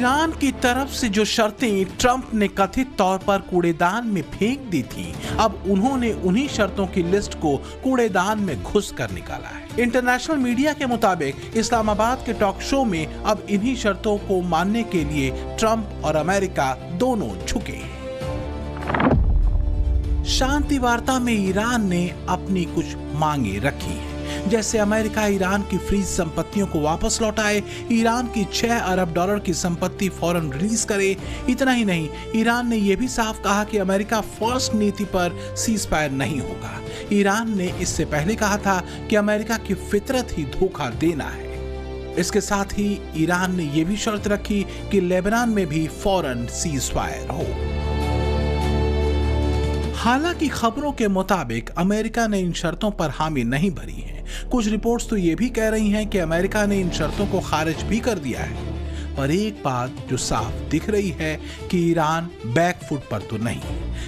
Iran की तरफ से जो शर्तें ट्रंप ने कथित तौर पर कूड़ेदान में फेंक दी थी, अब उन्होंने उन्हीं शर्तों की लिस्ट को कूड़ेदान में घुस कर निकाला है। इंटरनेशनल मीडिया के मुताबिक इस्लामाबाद के टॉक शो में अब इन्हीं शर्तों को मानने के लिए ट्रंप और अमेरिका दोनों झुके हैं। शांति वार्ता में ईरान ने अपनी कुछ मांगे रखी हैं, जैसे अमेरिका ईरान की फ्रीज संपत्तियों को वापस लौटाए, ईरान की 6 अरब डॉलर की संपत्ति फौरन रिलीज करे। इतना ही नहीं, ईरान ने यह भी साफ कहा कि अमेरिका फर्स्ट नीति पर सीजफायर नहीं होगा। ईरान ने इससे पहले कहा था कि अमेरिका की फितरत ही धोखा देना है। इसके साथ ही ईरान ने यह भी शर्त रखी कि लेबनान में भी फौरन सीजफायर हो। हालांकि खबरों के मुताबिक अमेरिका ने इन शर्तों पर हामी नहीं भरी है। कुछ रिपोर्ट्स तो ये भी कह रही हैं कि अमेरिका ने इन शर्तों को खारिज भी कर दिया है। पर एक बात जो साफ दिख रही है कि ईरान बैकफुट पर तो नहीं,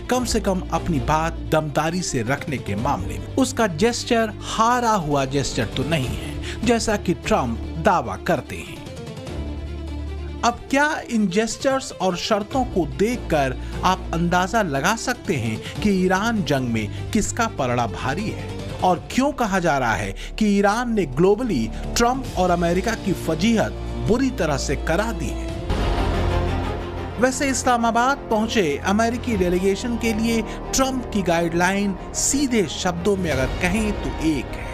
कम से कम अपनी बात दमदारी से रखने के मामले में उसका जेस्चर हारा हुआ जेस्चर तो नहीं है, जैसा कि ट्रंप दावा करते हैं। अब क्या इन जेस्चर्स और शर्तों को देखकर आप अंदाजा लगा सकते हैं कि ईरान जंग में किसका पलड़ा भारी है और क्यों कहा जा रहा है कि ईरान ने ग्लोबली ट्रंप और अमेरिका की फजीहत बुरी तरह से करा दी है। वैसे इस्लामाबाद पहुंचे अमेरिकी डेलीगेशन के लिए ट्रंप की गाइडलाइन सीधे शब्दों में अगर कहें तो एक है,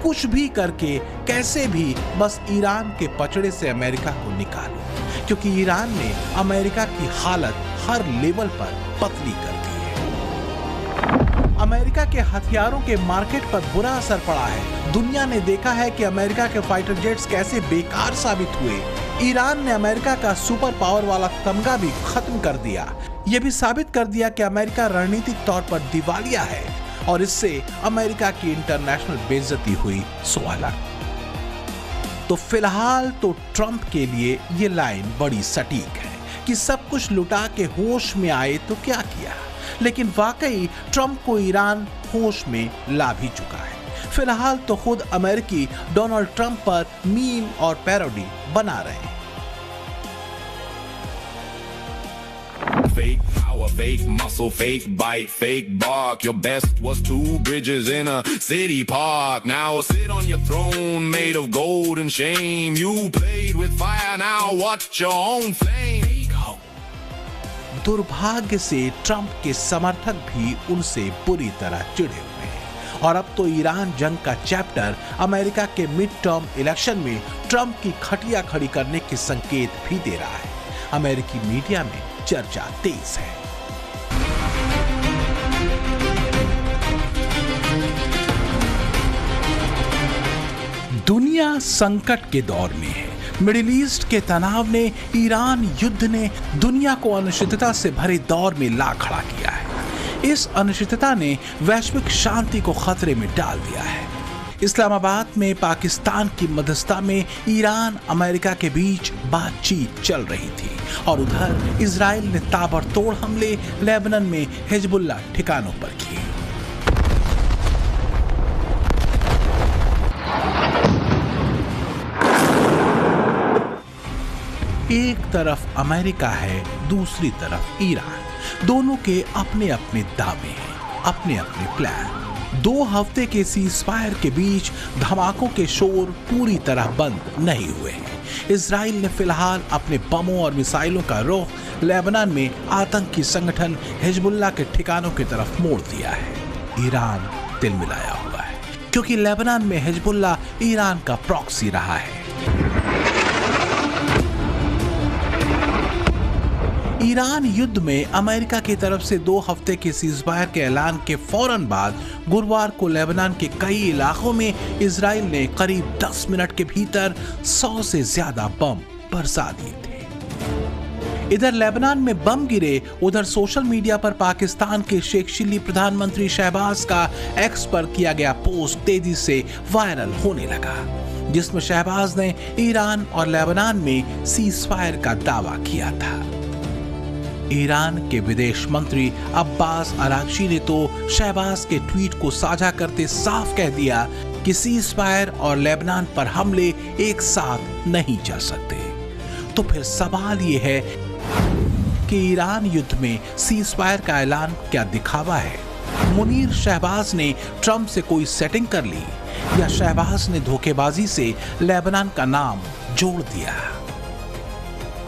कुछ भी करके कैसे भी बस ईरान के पचड़े से अमेरिका को निकालो, क्योंकि ईरान ने अमेरिका की हालत हर लेवल पर पतली कर दी है। अमेरिका के हथियारों के मार्केट पर बुरा असर पड़ा है। दुनिया ने देखा है कि अमेरिका के फाइटर जेट्स कैसे बेकार साबित हुए। ईरान ने अमेरिका का सुपर पावर वाला तमगा भी खत्म कर दिया। यह भी साबित कर दिया कि अमेरिका रणनीतिक तौर पर दिवालिया है और इससे अमेरिका की इंटरनेशनल बेइज्जती हुई सो अलग। तो फिलहाल तो ट्रंप के लिए ये लाइन बड़ी सटीक है कि सब कुछ लुटा के होश में आए तो क्या किया, लेकिन वाकई ट्रंप को ईरान होश में ला भी चुका है। फिलहाल तो खुद अमेरिकी डोनाल्ड ट्रंप पर मीम और पैरोडी बना रहे हैं। Fake power, fake muscle, fake bite, fake bark. Your best was 2 bridges in a city park. Now sit on your throne made of gold and shame. You played with fire, now watch your own flame. दुर्भाग्य से Trump के समर्थक भी उनसे बुरी तरह चिढ़े हुए हैं और अब तो ईरान जंग का चैप्टर अमेरिका के मिड टर्म इलेक्शन में ट्रंप की खटिया खड़ी करने के संकेत भी दे रहा है। अमेरिकी मीडिया में चर्चा तेज है। दुनिया संकट के दौर में है। मिडिल ईस्ट के तनाव ने, ईरान युद्ध ने दुनिया को अनिश्चितता से भरे दौर में ला खड़ा किया है। इस अनिश्चितता ने वैश्विक शांति को खतरे में डाल दिया है। इस्लामाबाद में पाकिस्तान की मध्यस्थता में ईरान अमेरिका के बीच बातचीत चल रही थी और उधर इजराइल ने ताबड़तोड़ हमले लेबनान में हिजबुल्लाह ठिकानों पर किए। एक तरफ अमेरिका है, दूसरी तरफ ईरान। दोनों के अपने अपने दावे हैं, अपने अपने प्लान। 2 हफ्ते के सीजफायर के बीच धमाकों के शोर पूरी तरह बंद नहीं हुए हैं। इजराइल ने फिलहाल अपने बमों और मिसाइलों का रुख लेबनान में आतंकी संगठन हिजबुल्लाह के ठिकानों की तरफ मोड़ दिया है। ईरान तिलमिलाया हुआ है क्योंकि लेबनान में हिजबुल्लाह ईरान का प्रॉक्सी रहा है। ईरान युद्ध में अमेरिका की तरफ से 2 हफ्ते के सीजफायर के ऐलान के फौरन बाद गुरुवार को लेबनान के कई इलाकों में इजराइल ने करीब 10 मिनट के भीतर 100 से ज्यादा बम बरसा दिए थे। इधर लेबनान में बम गिरे, उधर सोशल मीडिया पर पाकिस्तान के शेख चिल्ली प्रधानमंत्री शहबाज का एक्स पर किया गया पोस्ट तेजी से वायरल होने लगा, जिसमें शहबाज ने ईरान और लेबनान में सीजफायर का दावा किया था। ईरान के विदेश मंत्री अब्बास अरागची ने तो शहबाज के ट्वीट को साझा करते साफ कह दिया कि सीजफायर और लेबनान पर हमले एक साथ नहीं चल सकते। तो फिर सवाल ये है कि ईरान युद्ध में सीज़फायर का ऐलान क्या दिखावा है? मुनीर शहबाज ने ट्रंप से कोई सेटिंग कर ली या शहबाज ने धोखेबाजी से लेबनान का नाम जोड़ दिया?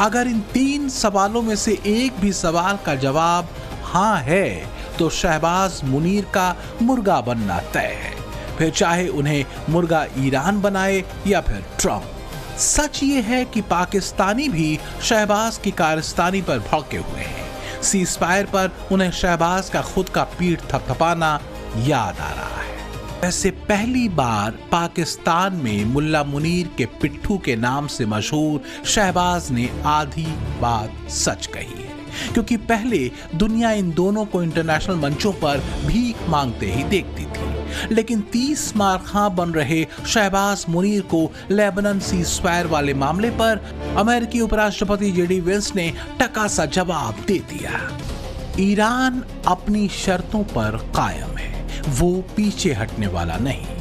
अगर इन 3 सवालों में से एक भी सवाल का जवाब हां है तो शहबाज मुनीर का मुर्गा बनना तय है, फिर चाहे उन्हें मुर्गा ईरान बनाए या फिर ट्रंप। सच ये है कि पाकिस्तानी भी शहबाज की कारस्तानी पर भड़के हुए हैं। सीज़फायर पर उन्हें शहबाज का खुद का पीठ थपथपाना याद आ रहा है। वैसे पहली बार पाकिस्तान में मुल्ला मुनीर के पिट्ठू के नाम से मशहूर शहबाज ने आधी बात सच कही है, क्योंकि पहले दुनिया इन दोनों को इंटरनेशनल मंचों पर भीख मांगते ही देखती थी, लेकिन 30 मार खां बन रहे शहबाज मुनीर को लेबनान सीज़फायर वाले मामले पर अमेरिकी उपराष्ट्रपति जेडी वेंस ने टका सा जवाब दे दिया। ईरान अपनी शर्तों पर कायम है, वो पीछे हटने वाला नहीं।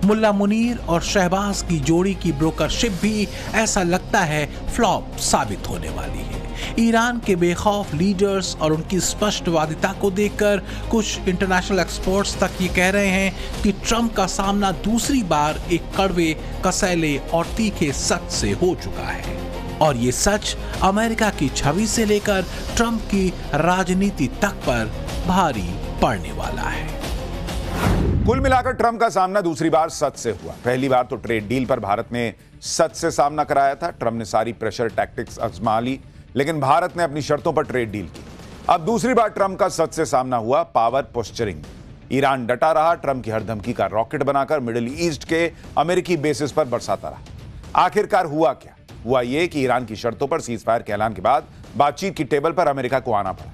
मुल्ला मुनीर और शहबाज की जोड़ी की ब्रोकरशिप भी ऐसा लगता है फ्लॉप साबित होने वाली है। ईरान के बेखौफ लीडर्स और उनकी स्पष्टवादिता को देखकर कुछ इंटरनेशनल एक्सपर्ट्स तक ये कह रहे हैं कि ट्रंप का सामना दूसरी बार एक कड़वे, कसैले और तीखे सच से हो चुका है, और ये सच अमेरिका की छवि से लेकर ट्रंप की राजनीति तक पर भारी पड़ने वाला है। कुल मिलाकर ट्रंप का सामना दूसरी बार सच से हुआ। पहली बार तो ट्रेड डील पर भारत ने सच से सामना कराया था। ट्रंप ने सारी प्रेशर टैक्टिक्स आजमा ली, लेकिन भारत ने अपनी शर्तों पर ट्रेड डील की। अब दूसरी बार ट्रंप का सच से सामना हुआ पावर पोस्चरिंग। ईरान डटा रहा, ट्रंप की हर धमकी का रॉकेट बनाकर मिडिल ईस्ट के अमेरिकी बेसिस पर बरसाता रहा। आखिरकार हुआ क्या? हुआ यह कि ईरान की शर्तों पर सीज़फायर के ऐलान के बाद बातचीत की टेबल पर अमेरिका को आना पड़ा।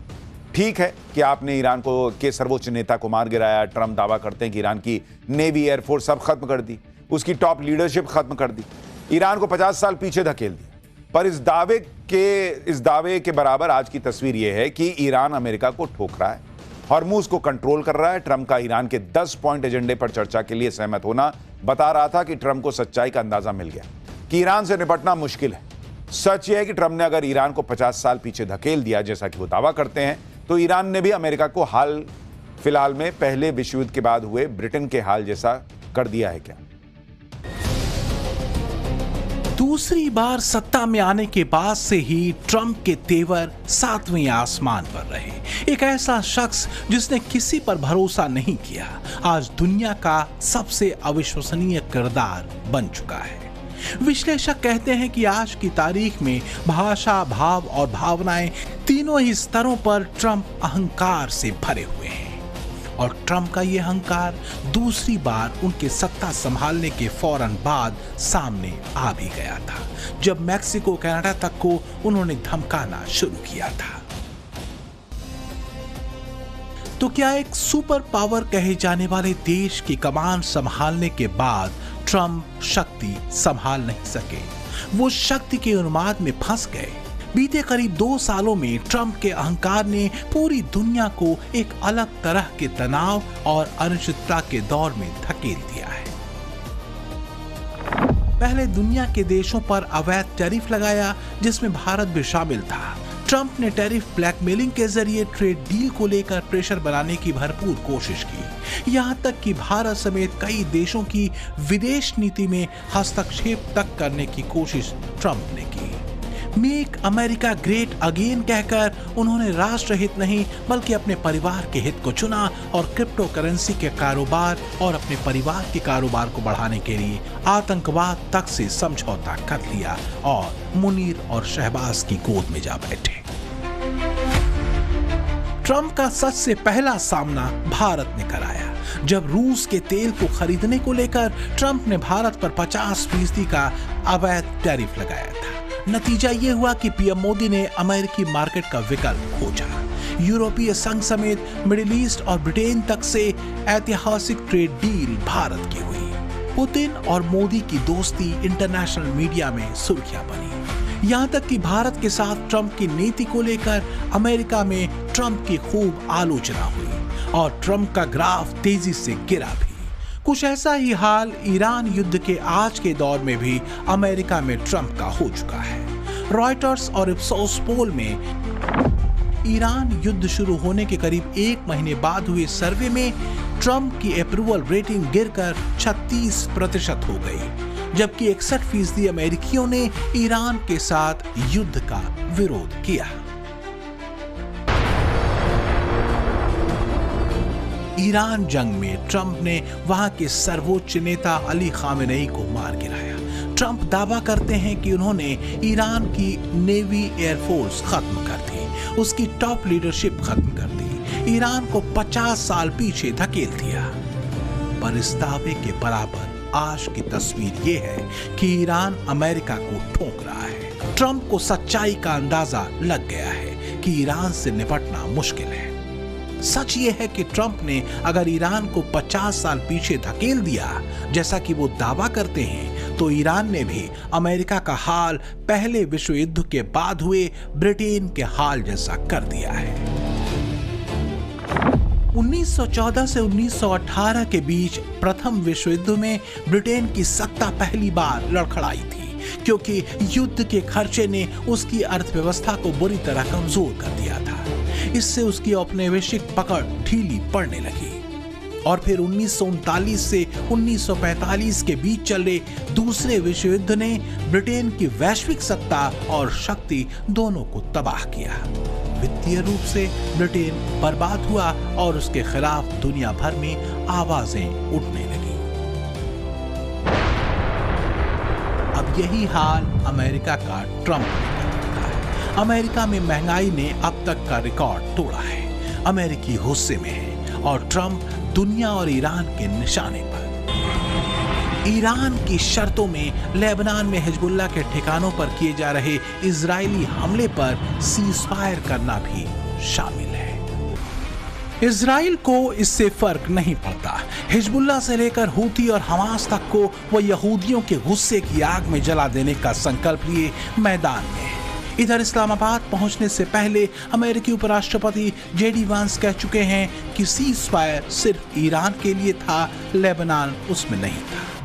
ठीक है कि आपने ईरान के सर्वोच्च नेता को मार गिराया। ट्रंप दावा करते हैं कि ईरान की नेवी, एयरफोर्स सब खत्म कर दी, उसकी टॉप लीडरशिप खत्म कर दी, ईरान को 50 साल पीछे धकेल दिया। पर इस दावे के बराबर आज की तस्वीर यह है कि ईरान अमेरिका को ठोक रहा है, हॉर्मुज़ को कंट्रोल कर रहा है। ट्रंप का ईरान के 10 पॉइंट एजेंडे पर चर्चा के लिए सहमत होना बता रहा था कि ट्रंप को सच्चाई का अंदाजा मिल गया कि ईरान से निपटना मुश्किल है। सच यह है कि ट्रंप ने अगर ईरान को 50 साल पीछे धकेल दिया, जैसा कि वो दावा करते हैं, तो ईरान ने भी अमेरिका को हाल फिलहाल में पहले विश्व युद्ध के बाद हुए ब्रिटेन के हाल जैसा कर दिया है क्या? दूसरी बार सत्ता में आने के बाद से ही ट्रंप के तेवर 7वें आसमान पर रहे। एक ऐसा शख्स जिसने किसी पर भरोसा नहीं किया, आज दुनिया का सबसे अविश्वसनीय किरदार बन चुका है। विश्लेषक कहते हैं कि आज की तारीख में भाषा, भाव और भावनाएं तीनों ही स्तरों पर ट्रंप अहंकार से भरे हुए हैं, और ट्रंप का यह अहंकार दूसरी बार उनके सत्ता संभालने के फौरन बाद सामने आ भी गया था, जब मैक्सिको, कनाडा तक को उन्होंने धमकाना शुरू किया था। तो क्या एक सुपर पावर कहे जाने वाले देश की कमान संभालने के बाद ट्रंप शक्ति संभाल नहीं सके? वो शक्ति के उन्माद में फंस गए। बीते करीब 2 सालों में ट्रंप के अहंकार ने पूरी दुनिया को एक अलग तरह के तनाव और अनिश्चितता के दौर में धकेल दिया है। पहले दुनिया के देशों पर अवैध टैरिफ लगाया, जिसमें भारत भी शामिल था। ट्रंप ने टैरिफ ब्लैकमेलिंग के जरिए ट्रेड डील को लेकर प्रेशर बनाने की भरपूर कोशिश की। यहां तक कि भारत समेत कई देशों की विदेश नीति में हस्तक्षेप तक करने की कोशिश ट्रंप ने की। मेक अमेरिका ग्रेट अगेन कहकर उन्होंने राष्ट्र हित नहीं बल्कि अपने परिवार के हित को चुना और क्रिप्टो करेंसी के कारोबार और अपने परिवार के कारोबार को बढ़ाने के लिए आतंकवाद तक से समझौता कर लिया और मुनीर और शहबाज की गोद में जा बैठे। ट्रंप का सच से पहला सामना भारत ने कराया, जब रूस के तेल को खरीदने को लेकर ट्रंप ने भारत पर 50% का अवैध टैरिफ लगाया था। नतीजा यह हुआ कि पीएम मोदी ने अमेरिकी मार्केट का विकल्प खोजा। यूरोपीय संघ समेत मिडिल ईस्ट और ब्रिटेन तक से ऐतिहासिक ट्रेड डील भारत की हुई। पुतिन और मोदी की दोस्ती इंटरनेशनल मीडिया में सुर्खियां बनी। यहां तक कि भारत के साथ ट्रंप की नीति को लेकर अमेरिका में ट्रंप की खूब आलोचना हुई और ट्रंप का ग्राफ तेजी से गिरा भी। कुछ ऐसा ही हाल ईरान युद्ध के आज के दौर में भी अमेरिका में ट्रंप का हो चुका है। रॉयटर्स और इप्सोस पोल में ईरान युद्ध शुरू होने के करीब 1 महीने बाद हुए सर्वे में ट्रंप की अप्रूवल रेटिंग गिरकर 36% हो गई, जबकि 61% अमेरिकियों ने ईरान के साथ युद्ध का विरोध किया। ईरान जंग में ट्रंप ने वहां के सर्वोच्च नेता अली खामेनेई को मार गिराया। ट्रंप दावा करते हैं कि उन्होंने ईरान की नेवी एयरफोर्स खत्म कर दी, उसकी टॉप लीडरशिप खत्म कर दी, ईरान को 50 साल पीछे धकेल दिया। पर इस दावे के बराबर आज की तस्वीर यह है कि ईरान अमेरिका को ठोक रहा है। ट्रंप को सच्चाई का अंदाजा लग गया है कि ईरान से निपटना मुश्किल है। सच ये है कि ट्रंप ने अगर ईरान को 50 साल पीछे धकेल दिया, जैसा कि वो दावा करते हैं, तो ईरान ने भी अमेरिका का हाल पहले विश्व युद्ध के बाद हुए ब्रिटेन के हाल जैसा कर दिया है। 1914 से 1918 के बीच प्रथम विश्व युद्ध में ब्रिटेन की सत्ता पहली बार लड़खड़ाई थी, क्योंकि युद्ध के खर्चे ने उसकी अर्थव्यवस्था को बुरी तरह कमजोर कर दिया था। इससे उसकी औपनिवेशिक पकड़ ढीली पड़ने लगी। और फिर 1939 से 1945 के बीच चले दूसरे विश्व युद्ध ने ब्रिटेन की वैश्विक सत्ता और शक्ति दोनों को तबाह किया। वित्तीय रूप से ब्रिटेन बर्बाद हुआ और उसके खिलाफ दुनिया भर में आवाजें उठने लगी। अब यही हाल अमेरिका का ट्रंप ने कर रखा है। अमेरिका में महंगाई ने अब तक का रिकॉर्ड तोड़ा है। अमेरिकी गुस्से में है और ट्रंप दुनिया और ईरान के निशाने पर। ईरान की शर्तों में लेबनान में हिजबुल्लाह के ठिकानों पर किए जा रहे इजरायली हमले पर सीजफायर करना भी शामिल है। इजराइल को इससे फर्क नहीं पड़ता। हिजबुल्लाह से लेकर हूती और हमास तक को वो यहूदियों के गुस्से की आग में जला देने का संकल्प लिए मैदान में है। इधर इस्लामाबाद पहुंचने से पहले अमेरिकी उपराष्ट्रपति जेडी वांस कह चुके हैं कि सीज फायर सिर्फ ईरान के लिए था, लेबनान उसमें नहीं था।